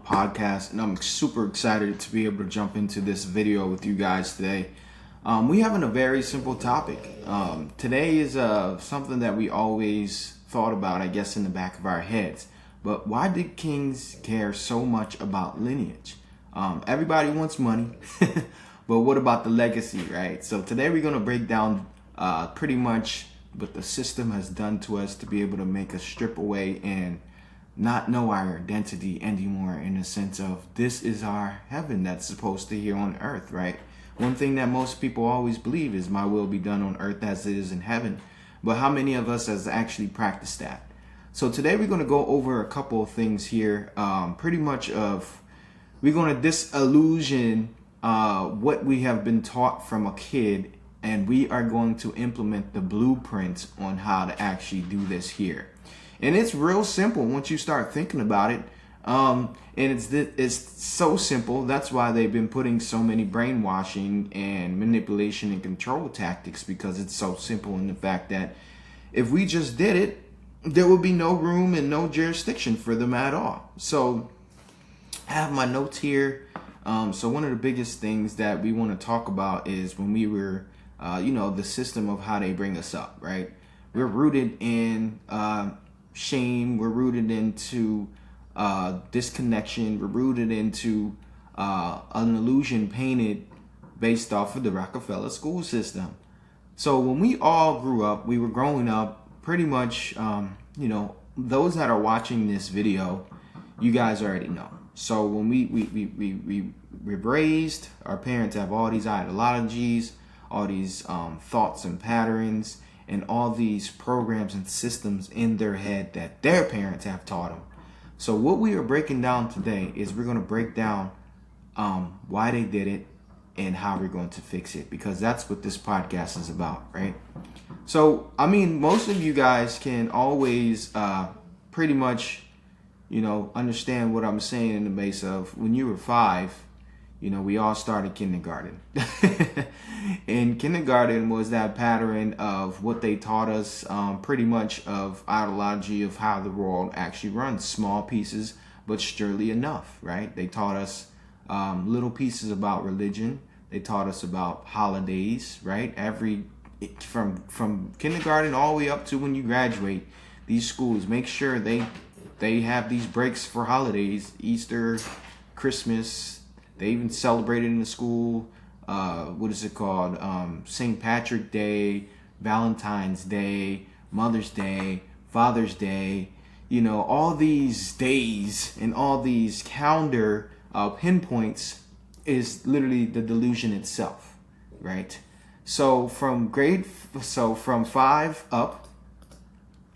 podcast, and I'm super excited to be able to jump into this video with you guys today. We having a very simple topic. Today is something that we always thought about, I guess, in the back of our heads. But why did kings care so much about lineage? Everybody wants money, but what about the legacy, right? So today we're going to break down pretty much what the system has done to us to be able to make us strip away and not know our identity anymore, in the sense of this is our heaven that's supposed to be here on earth, right? One thing that most people always believe is my will be done on earth as it is in heaven. But how many of us has actually practiced that? So today we're going to go over a couple of things here. Pretty much we're going to disillusion what we have been taught from a kid, and we are going to implement the blueprints on how to actually do this here. And it's real simple once you start thinking about it. And it's so simple. That's why they've been putting so many brainwashing and manipulation and control tactics, because it's so simple in the fact that if we just did it, there would be no room and no jurisdiction for them at all. So I have my notes here. So one of the biggest things that we want to talk about is when we were, the system of how they bring us up, right? We're rooted in shame. We're rooted into disconnection. We're rooted into an illusion painted based off of the Rockefeller school system. So when we all grew up, we were growing up pretty much, those that are watching this video, you guys already know. So when we're raised, our parents have all these ideologies, all these thoughts and patterns, and all these programs and systems in their head that their parents have taught them. So what we are breaking down today is we're going to break down why they did it and how we're going to fix it, because that's what this podcast is about, right? So, I mean, most of you guys can always pretty much, understand what I'm saying in the base of when you were 5, we all started kindergarten. And kindergarten was that pattern of what they taught us, pretty much of ideology of how the world actually runs. Small pieces, but surely enough, right? They taught us little pieces about religion. They taught us about holidays, right? From kindergarten all the way up to when you graduate, these schools make sure they have these breaks for holidays, Easter, Christmas. They even celebrate it in the school. What is it called? St. Patrick's Day, Valentine's Day, Mother's Day, Father's Day. All these days and all these calendar pinpoints is literally the delusion itself, right? So from 5 up,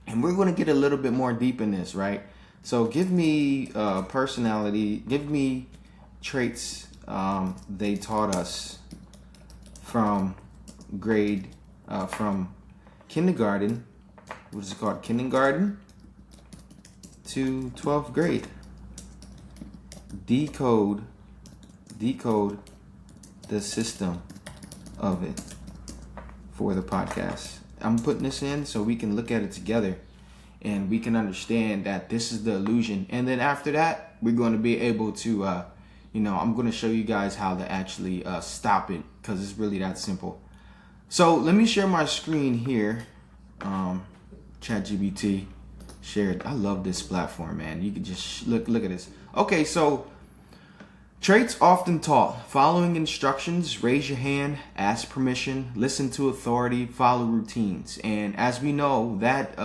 and we're going to get a little bit more deep in this, right? So give me personality, give me traits they taught us from from kindergarten, what is it called? Kindergarten to 12th grade. Decode the system of it for the podcast. I'm putting this in so we can look at it together and we can understand that this is the illusion. And then after that, we're going to be able to, I'm going to show you guys how to actually stop it, because it's really that simple. So let me share my screen here. ChatGPT shared. I love this platform, man. You can just look at this. Okay, so traits often taught: following instructions, raise your hand, ask permission, listen to authority, follow routines. And as we know, that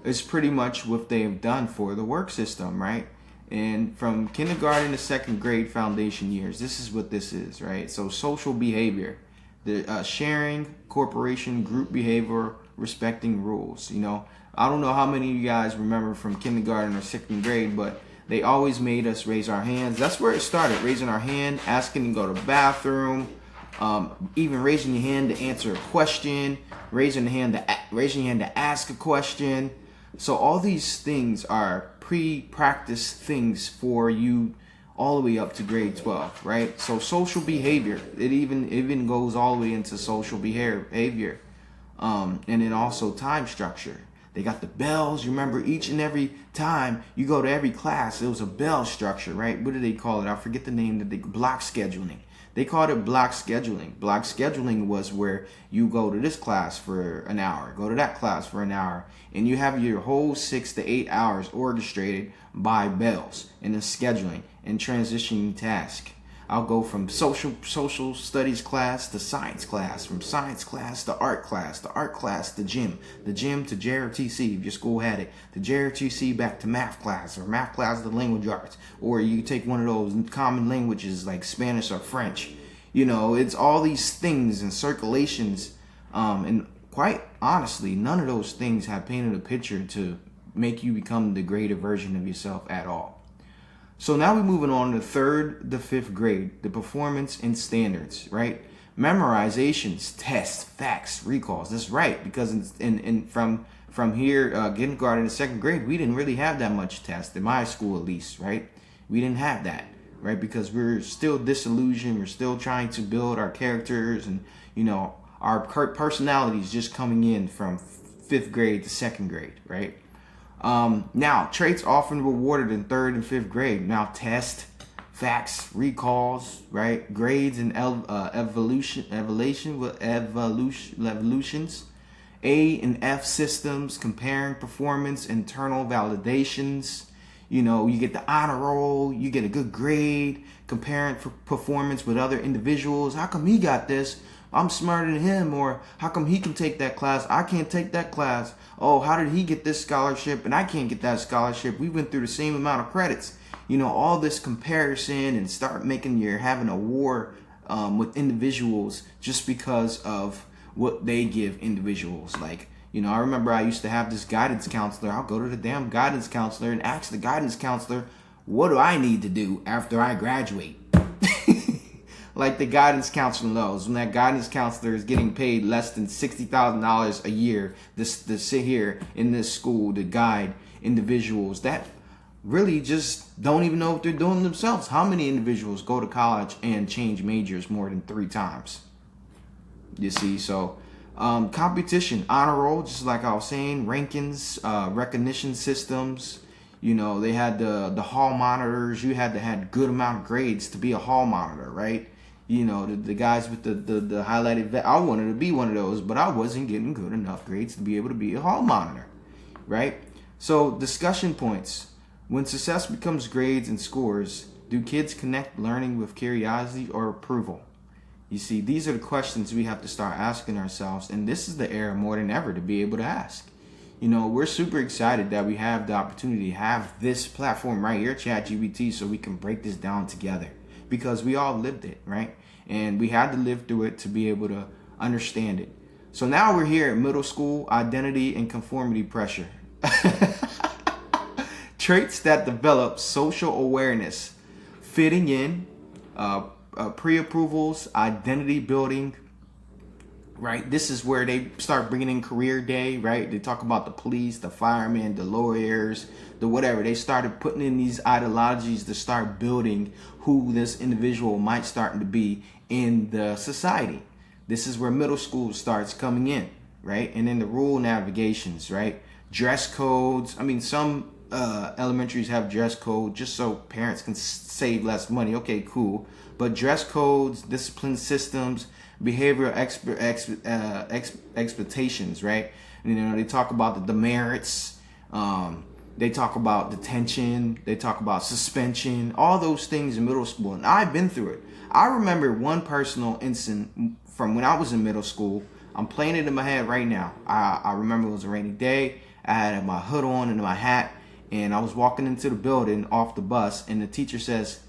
is pretty much what they have done for the work system, right? And from kindergarten to 2nd grade foundation years, this is what this is, right? So social behavior, the sharing, cooperation, group behavior, respecting rules. I don't know how many of you guys remember from kindergarten or 2nd grade, but they always made us raise our hands. That's where it started, raising our hand, asking to go to the bathroom, even raising your hand to answer a question, raising your hand to ask a question. So all these things are pre-practiced things for you all the way up to grade 12, right? So social behavior, it even goes all the way into social behavior. And then also time structure. They got the bells. You remember each and every time you go to every class, it was a bell structure, right? What do they call it? I forget the name. Block scheduling. They called it block scheduling. Block scheduling was where you go to this class for an hour, go to that class for an hour, and you have your whole 6 to 8 hours orchestrated by bells and the scheduling and transitioning task. I'll go from social studies class to science class, from science class to art class, to gym, the gym to JRTC if your school had it, to JRTC back to math class, or math class to language arts, or you take one of those common languages like Spanish or French. You know, it's all these things and circulations, and quite honestly, none of those things have painted a picture to make you become the greater version of yourself at all. So now we're moving on to 3rd to 5th grade, the performance and standards, right? Memorizations, tests, facts, recalls. That's right, because from here, kindergarten to 2nd grade, we didn't really have that much test, in my school at least, right? We didn't have that, right? Because we're still disillusioned, we're still trying to build our characters, and, you know, our personalities just coming in from 5th grade to 2nd grade, right? Now, traits often rewarded in 3rd and 5th grade. Now, test, facts, recalls, right? Grades and evolutions, A and F systems, comparing performance, internal validations. You know, you get the honor roll, you get a good grade, comparing performance with other individuals. How come he got this? I'm smarter than him. Or how come he can take that class? I can't take that class. Oh, how did he get this scholarship and I can't get that scholarship? We went through the same amount of credits. You know, all this comparison, and start making having a war with individuals just because of what they give individuals. Like, you know, I remember I used to have this guidance counselor. I'll go to the damn guidance counselor and ask the guidance counselor, what do I need to do after I graduate? Like the guidance counselor knows, when that guidance counselor is getting paid less than $60,000 a year to sit here in this school to guide individuals that really just don't even know what they're doing themselves. How many individuals go to college and change majors more than 3 times? You see, so competition, honor roll, just like I was saying, rankings, recognition systems. You know, they had the hall monitors. You had to have good amount of grades to be a hall monitor, right? You know, the guys with the highlighted vet. I wanted to be one of those, but I wasn't getting good enough grades to be able to be a hall monitor, right? So discussion points. When success becomes grades and scores, do kids connect learning with curiosity or approval? You see, these are the questions we have to start asking ourselves, and this is the era more than ever to be able to ask. You know, we're super excited that we have the opportunity to have this platform right here, ChatGPT, so we can break this down together. Because we all lived it, right? And we had to live through it to be able to understand it. So now we're here at middle school, identity and conformity pressure. Traits that develop social awareness, fitting in, pre-approvals, identity building, right? This is where they start bringing in career day, right? They talk about the police, the firemen, the lawyers, the whatever. They started putting in these ideologies to start building who this individual might start to be in the society. This is where middle school starts coming in, right? And then the rule navigations, right? Dress codes. I mean, some elementaries have dress code just so parents can save less money. Okay, cool. But dress codes, discipline systems, behavioral expectations, right? You know, they talk about the demerits, they talk about detention, they talk about suspension, all those things in middle school. And I've been through it. I remember one personal incident from when I was in middle school. I'm playing it in my head right now. I remember it was a rainy day. I had my hood on and my hat, and I was walking into the building off the bus, and the teacher says,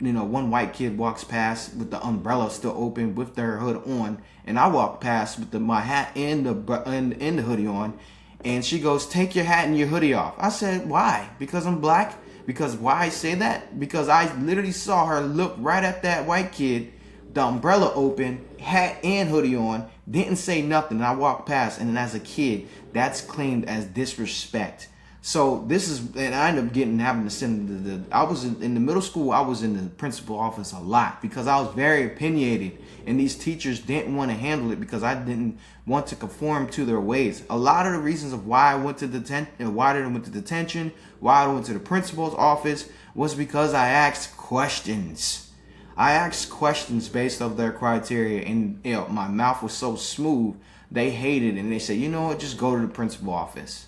you know, one white kid walks past with the umbrella still open with their hood on, and I walk past with my hat and the hoodie on, and she goes, "Take your hat and your hoodie off." I said, "Why? Because I'm black?" Because why I say that? Because I literally saw her look right at that white kid, the umbrella open, hat and hoodie on, didn't say nothing, and I walked past, and as a kid, that's claimed as disrespect. So this is, and I ended up having to send I was in the middle school, I was in the principal office a lot because I was very opinionated, and these teachers didn't want to handle it because I didn't want to conform to their ways. A lot of the reasons of why I went to detention, why I went to the principal's office was because I asked questions. I asked questions based off their criteria, and my mouth was so smooth, they hated it, and they said, you know what, just go to the principal office.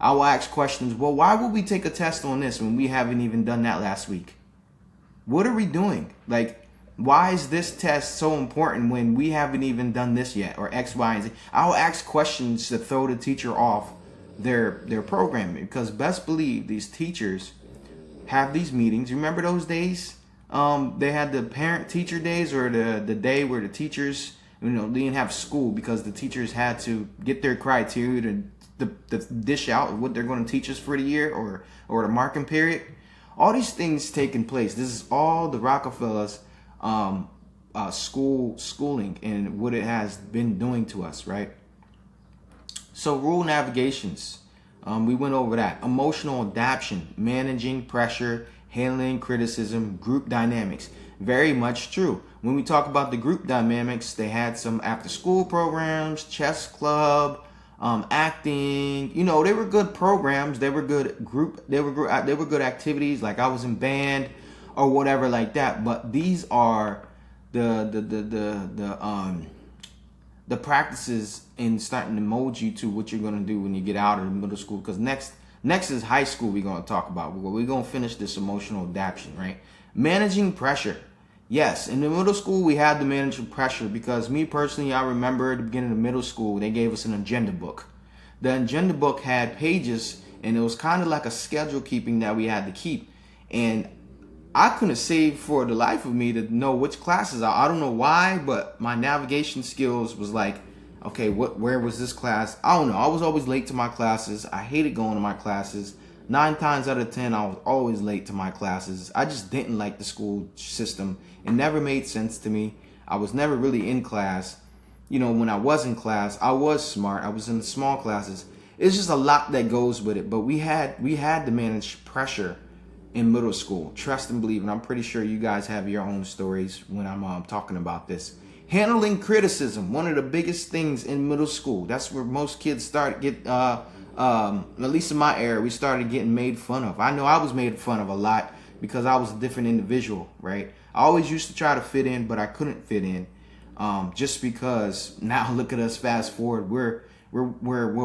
I will ask questions. Well, why would we take a test on this when we haven't even done that last week? What are we doing? Like, why is this test so important when we haven't even done this yet? Or X, Y, and Z. I'll ask questions to throw the teacher off their programming, because best believe these teachers have these meetings. You remember those days? They had the parent-teacher days, or the day where the teachers, they didn't have school because the teachers had to get their criteria to dish out what they're going to teach us for the year or the marking period. All these things taking place. This is all the Rockefellers schooling and what it has been doing to us, right? So rule navigations, we went over that. Emotional adaptation, managing pressure, handling criticism, group dynamics. Very much true. When we talk about the group dynamics, they had some after school programs, chess club, acting, they were good programs. They were good they were good activities. Like I was in band or whatever like that. But these are the practices in starting to mold you to what you're going to do when you get out of the middle school. Because next is high school. We're going to talk about. We're going to finish this emotional adaptation, right? Managing pressure. Yes, in the middle school, we had to manage pressure because me personally, I remember at the beginning of middle school, they gave us an agenda book. The agenda book had pages, and it was kind of like a schedule keeping that we had to keep. And I couldn't save for the life of me to know which classes. I don't know why, but my navigation skills was like, okay, where was this class? I don't know. I was always late to my classes. I hated going to my classes. 9 times out of 10, I was always late to my classes. I just didn't like the school system. It never made sense to me. I was never really in class. When I was in class, I was smart. I was in the small classes. It's just a lot that goes with it. But we had to manage pressure in middle school. Trust and believe. And I'm pretty sure you guys have your own stories when I'm talking about this. Handling criticism. One of the biggest things in middle school. That's where most kids start at least in my era, we started getting made fun of. I know I was made fun of a lot because I was a different individual, right? I always used to try to fit in, but I couldn't fit in, just because now look at us. Fast forward, we're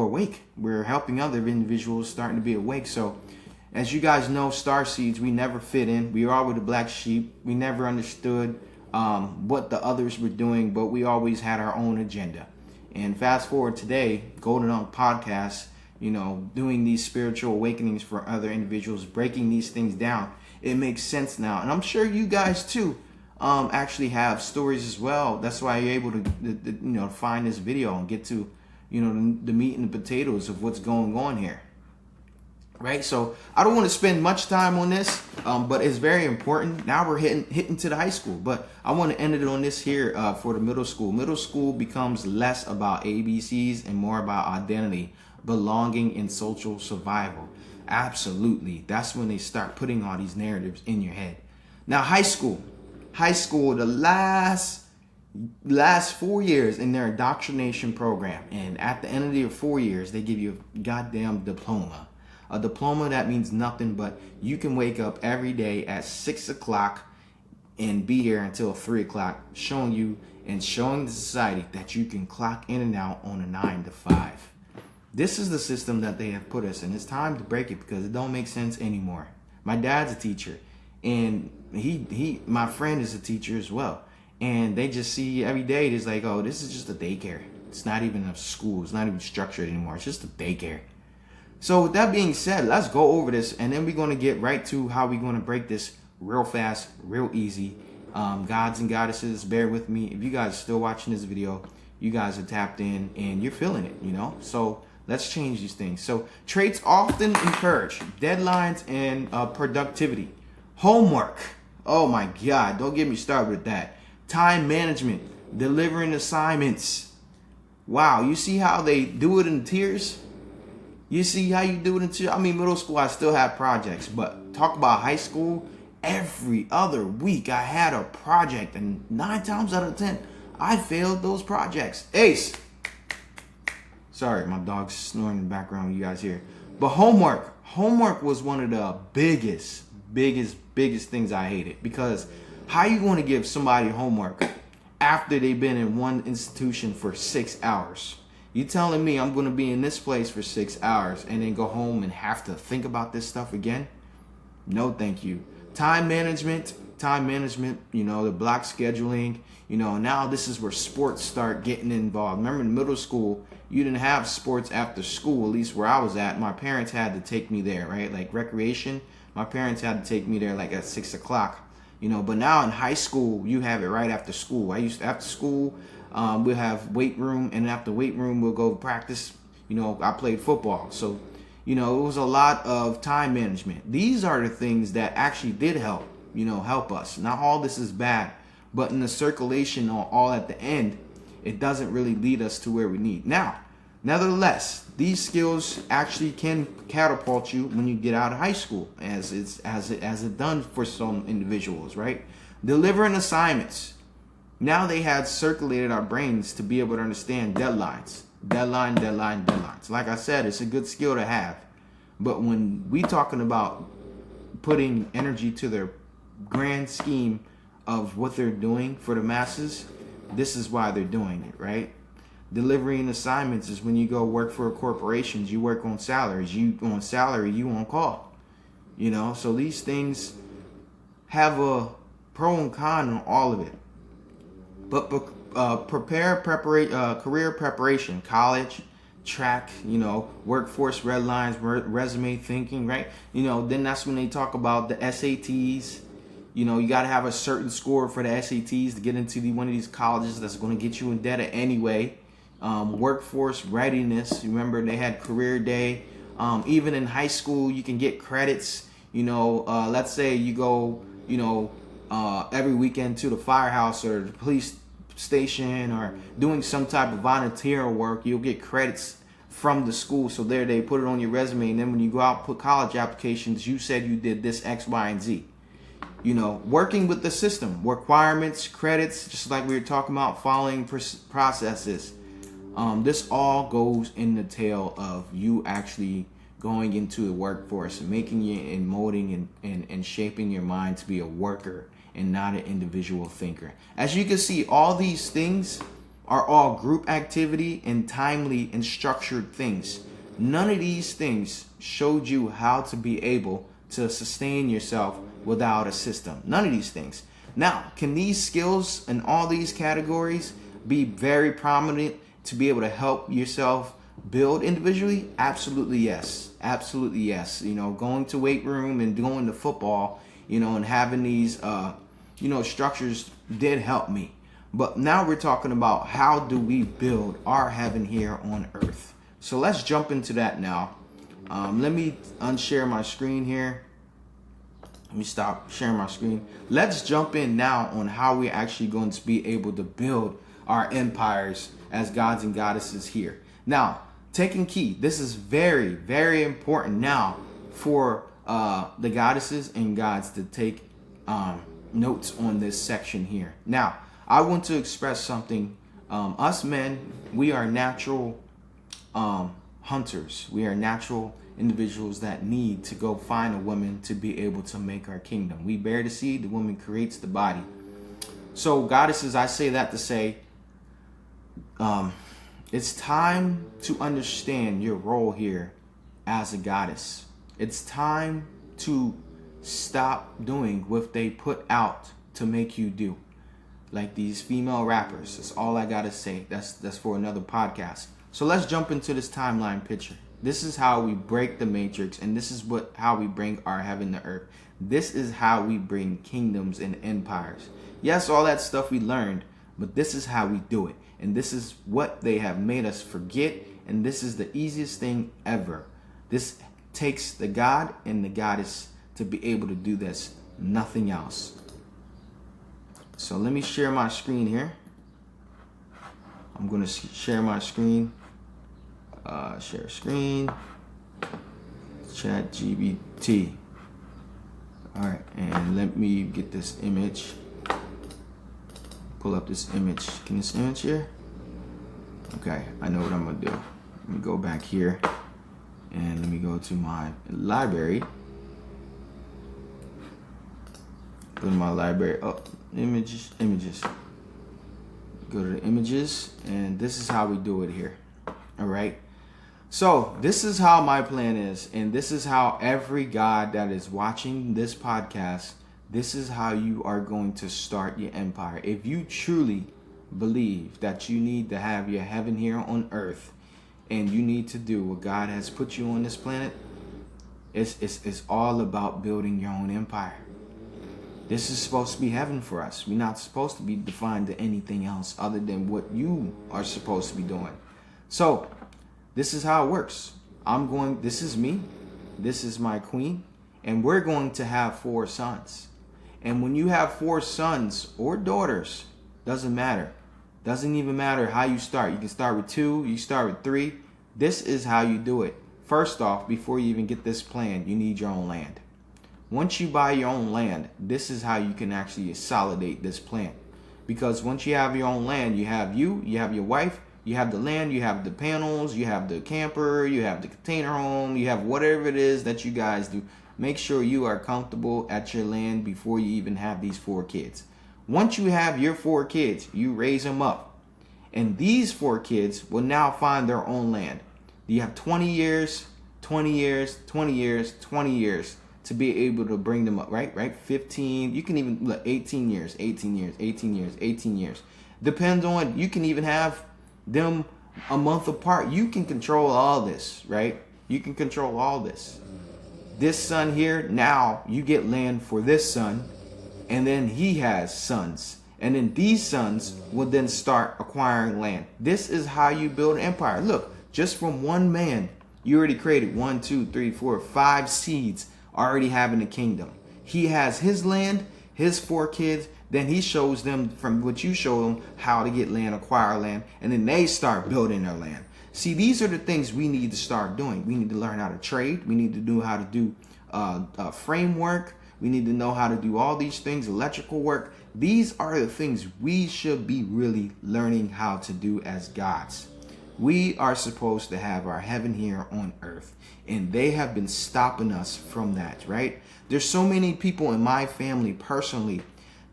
awake. We're helping other individuals starting to be awake. So, as you guys know, star seeds, we never fit in. We were always the black sheep. We never understood what the others were doing, but we always had our own agenda. And fast forward today, Golden Unk Podcast. Doing these spiritual awakenings for other individuals, breaking these things down. It makes sense now. And I'm sure you guys too actually have stories as well. That's why you're able to find this video and get to, the meat and the potatoes of what's going on here. Right? So I don't want to spend much time on this, but it's very important. Now we're hitting to the high school, but I want to end it on this here for the middle school. Middle school becomes less about ABCs and more about identity, belonging, and social survival. Absolutely. That's when they start putting all these narratives in your head. Now, high school, the last 4 years in their indoctrination program. And at the end of your 4 years, they give you a goddamn diploma. A diploma that means nothing, but you can wake up every day at 6 o'clock and be here until 3 o'clock, showing the society that you can clock in and out on a 9 to 5. This is the system that they have put us in. It's time to break it because it don't make sense anymore. My dad's a teacher, and my friend is a teacher as well. And they just see every day, it's like, oh, this is just a daycare. It's not even a school. It's not even structured anymore. It's just a daycare. So with that being said, let's go over this, and then we're going to get right to how we're going to break this real fast, real easy. Gods and goddesses, bear with me. If you guys are still watching this video, you guys are tapped in and you're feeling it, So let's change these things. So traits often encourage deadlines and productivity. Homework. Oh my God, don't get me started with that. Time management, delivering assignments. Wow, you see how they do it in tiers? You see how you do it until, I mean, middle school, I still had projects, but talk about high school, every other week I had a project, and 9 times out of 10, I failed those projects. Ace. Sorry, my dog's snoring in the background, you guys hear. But homework was one of the biggest things I hated, because how you going to give somebody homework after they've been in one institution for 6 hours? You telling me I'm going to be in this place for 6 hours and then go home and have to think about this stuff again? No, thank you. Time management, you know, the block scheduling, you know, now this is where sports start getting involved. Remember in middle school, you didn't have sports after school, at least where I was at. My parents had to take me there, right? Like recreation, my parents had to take me there like at 6 o'clock, you know, but now in high school, you have it right after school. I used to, after school, we'll have weight room, and after weight room, we'll go practice. You know, I played football. So, you know, it was a lot of time management. These are the things that actually did help, you know, help us. Not all this is bad, but in the circulation all at the end, it doesn't really lead us to where we need. Now, nevertheless, these skills actually can catapult you when you get out of high school, as it done for some individuals, right? Delivering assignments. Now they had circulated our brains to be able to understand deadlines. Deadlines. Like I said, it's a good skill to have. But when we talking about putting energy to their grand scheme of what they're doing for the masses, this is why they're doing it, right? Delivering assignments is when you go work for corporations, you work on salaries. You on salary, you on call. You know, so these things have a pro and con on all of it. But career preparation, college, track, you know, workforce red lines, resume thinking, right? You know, then that's when they talk about the SATs. You know, you got to have a certain score for the SATs to get into one of these colleges that's going to get you in debt anyway. Workforce readiness. Remember, they had career day. Even in high school, you can get credits. You know, let's say you go, you know, every weekend to the firehouse or the police station or doing some type of volunteer work, you'll get credits from the school. So there they put it on your resume, and then when you go out and put college applications, you said you did this X, Y, and Z. You know, working with the system, requirements, credits, just like we were talking about, following processes. This all goes in the tail of you actually going into the workforce and making you and molding and shaping your mind to be a worker and not an individual thinker. As you can see, all these things are all group activity and timely and structured things. None of these things showed you how to be able to sustain yourself without a system. None of these things. Now, can these skills and all these categories be very prominent to be able to help yourself build individually? Absolutely yes. Absolutely yes. You know, going to weight room and going to football, you know, and having these, you know, structures did help me. But now we're talking about how do we build our heaven here on earth. So let's jump into that now. Let me unshare my screen here. Let me stop sharing my screen. Let's jump in now on how we're actually going to be able to build our empires as gods and goddesses here. Now, taking key. This is very, very important now for the goddesses and gods to take notes on this section here. Now, I want to express something. Us men, we are natural hunters. We are natural individuals that need to go find a woman to be able to make our kingdom. We bear the seed, the woman creates the body. So goddesses, I say that to say, it's time to understand your role here as a goddess. It's time to stop doing what they put out to make you do. Like these female rappers. That's all I gotta say. That's for another podcast. So let's jump into this timeline picture. This is how we break the matrix, and this is how we bring our heaven to earth. This is how we bring kingdoms and empires. Yes, all that stuff we learned, but this is how we do it. And this is what they have made us forget, and this is the easiest thing ever. This takes the god and the goddess to be able to do this, nothing else. So let me share my screen here. I'm going to share my screen. Share screen. Chat GBT. All right, and let me get this image. Pull up this image. Can this image here? Okay, I know what I'm gonna do. Let me go back here and let me go to my library. Go to my library. Oh, images. Go to the images, and this is how we do it here. All right. So this is how my plan is, and this is how every God that is watching this podcast, this is how you are going to start your empire. If you truly believe that you need to have your heaven here on earth, and you need to do what God has put you on this planet, it's all about building your own empire. This is supposed to be heaven for us. We're not supposed to be defined to anything else other than what you are supposed to be doing. So this is how it works. This is me. This is my queen. And we're going to have 4 sons. And when you have 4 sons or daughters, doesn't matter. Doesn't even matter how you start. You can start with 2, you start with 3. This is how you do it. First off, before you even get this plan, you need your own land. Once you buy your own land, this is how you can actually consolidate this plan. Because once you have your own land, you have your wife, you have the land, you have the panels, you have the camper, you have the container home, you have whatever it is that you guys do. Make sure you are comfortable at your land before you even have these 4 kids. Once you have your 4 kids, you raise them up. And these 4 kids will now find their own land. You have 20 years, 20 years, 20 years, 20 years to be able to bring them up, right? 15, you can even look 18 years, 18 years, 18 years, 18 years. Depends on, you can even have them a month apart. You can control all this, right? You can control all this. This son here, now you get land for this son, and then he has sons. And then these sons will then start acquiring land. This is how you build an empire. Look, just from one man, you already created 1, 2, 3, 4, 5 seeds already having a kingdom. He has his land, his 4 kids, then he shows them from what you show them how to get land, acquire land, and then they start building their land. See, these are the things we need to start doing. We need to learn how to trade. We need to know how to do framework. We need to know how to do all these things, electrical work. These are the things we should be really learning how to do as gods. We are supposed to have our heaven here on earth, and they have been stopping us from that, right? There's so many people in my family personally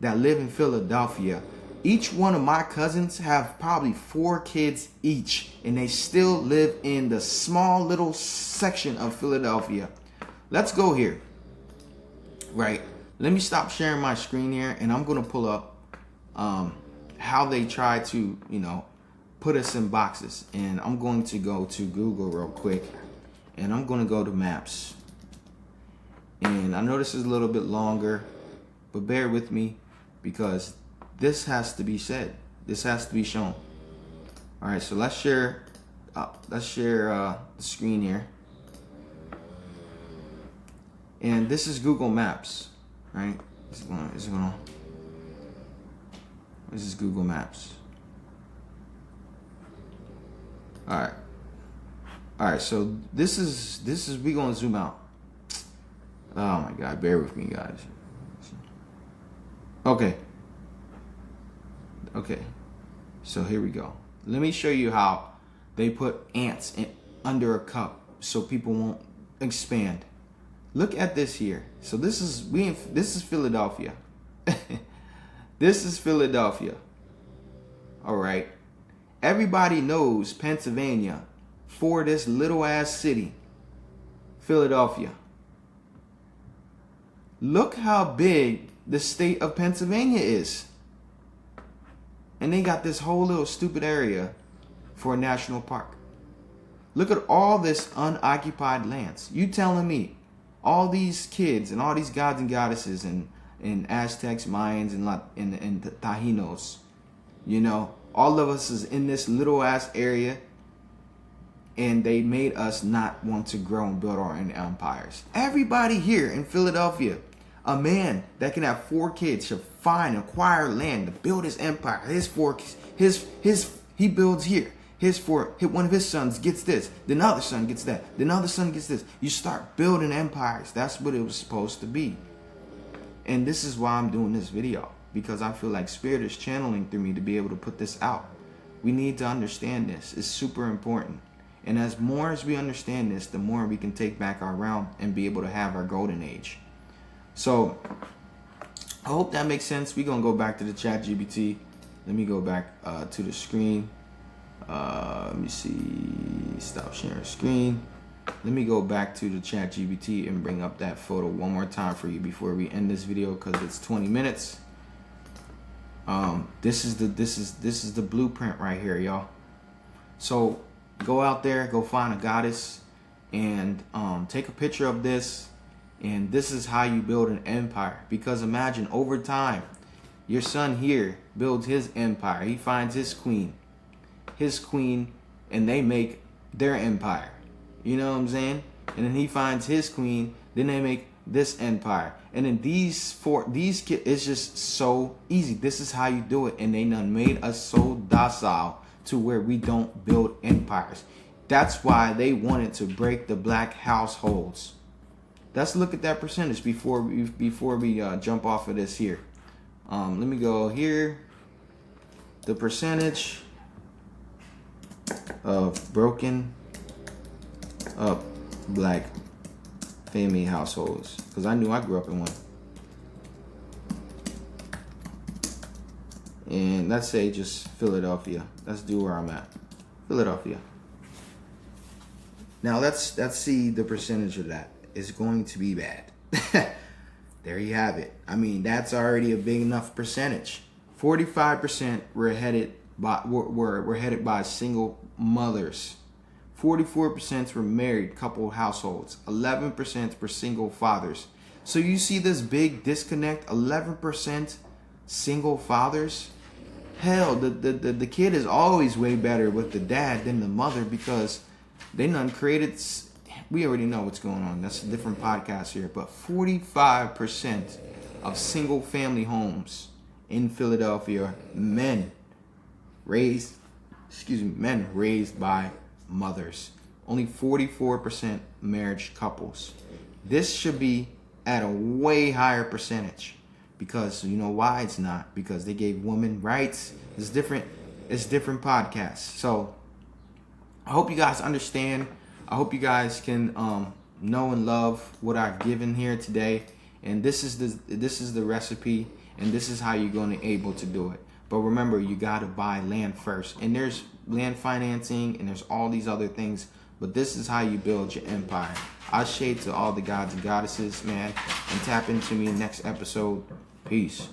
that live in Philadelphia. Each one of my cousins have probably 4 kids each, and they still live in the small little section of Philadelphia. Let's go here, right? Let me stop sharing my screen here, and I'm going to pull up how they try to, put us in boxes. And I'm going to go to Google real quick, and I'm going to go to maps. And I know this is a little bit longer, but bear with me because this has to be said. This has to be shown. All right, so let's share the screen here. And this is Google Maps, right? This is Google Maps. All right. So this is we gonna zoom out. Oh my God, bear with me, guys. Okay. So here we go. Let me show you how they put ants under a cup so people won't expand. Look at this here. So this is Philadelphia. This is Philadelphia. All right. Everybody knows Pennsylvania for this little ass city, Philadelphia. Look how big the state of Pennsylvania is. And they got this whole little stupid area for a national park. Look at all this unoccupied lands. You telling me all these kids and all these gods and goddesses and Aztecs, Mayans, and Taínos, all of us is in this little ass area, and they made us not want to grow and build our own empires. Everybody here in Philadelphia, a man that can have 4 kids should acquire land to build his empire. His 4 kids, he builds here. one of his sons gets this, then the other son gets that, then the other son gets this. You start building empires. That's what it was supposed to be. And this is why I'm doing this video, because I feel like Spirit is channeling through me to be able to put this out. We need to understand this. It's super important. And as more as we understand this, the more we can take back our realm and be able to have our golden age. So I hope that makes sense. We're going to go back to the chat GPT. Let me go back to the screen. Let me see. Stop sharing screen. Let me go back to the chat GPT and bring up that photo one more time for you before we end this video, because it's 20 minutes. This is the blueprint right here, y'all. So go out there, go find a goddess, and take a picture of this. And this is how you build an empire. Because imagine over time, your son here builds his empire. He finds his queen, and they make their empire. You know what I'm saying? And then he finds his queen, then they make this empire. And then these kids, it's just so easy. This is how you do it. And they done made us so docile to where we don't build empires. That's why they wanted to break the black households. Let's look at that percentage before we jump off of this here. Let me go here. The percentage of broken up black family households, because I knew I grew up in one. And let's say just Philadelphia. Let's do where I'm at. Philadelphia. Now let's see the percentage of that. It's going to be bad. There you have it. I mean, that's already a big enough percentage. 45% were headed by single mothers. 44% were married couple households. 11% were single fathers. So you see this big disconnect. 11% single fathers. Hell, the kid is always way better with the dad than the mother, because they done created. We already know what's going on. That's a different podcast here. But 45% of single family homes in Philadelphia, men raised by mothers. Only 44% marriage couples. This should be at a way higher percentage, because you know why it's not? Because they gave women rights. It's different podcasts. So I hope you guys understand. I hope you guys can know and love what I've given here today. And this is the recipe, and this is how you're going to be able to do it. But remember, you got to buy land first. And there's land financing, and there's all these other things. But this is how you build your empire. I shade to all the gods and goddesses, man. And tap into me next episode. Peace.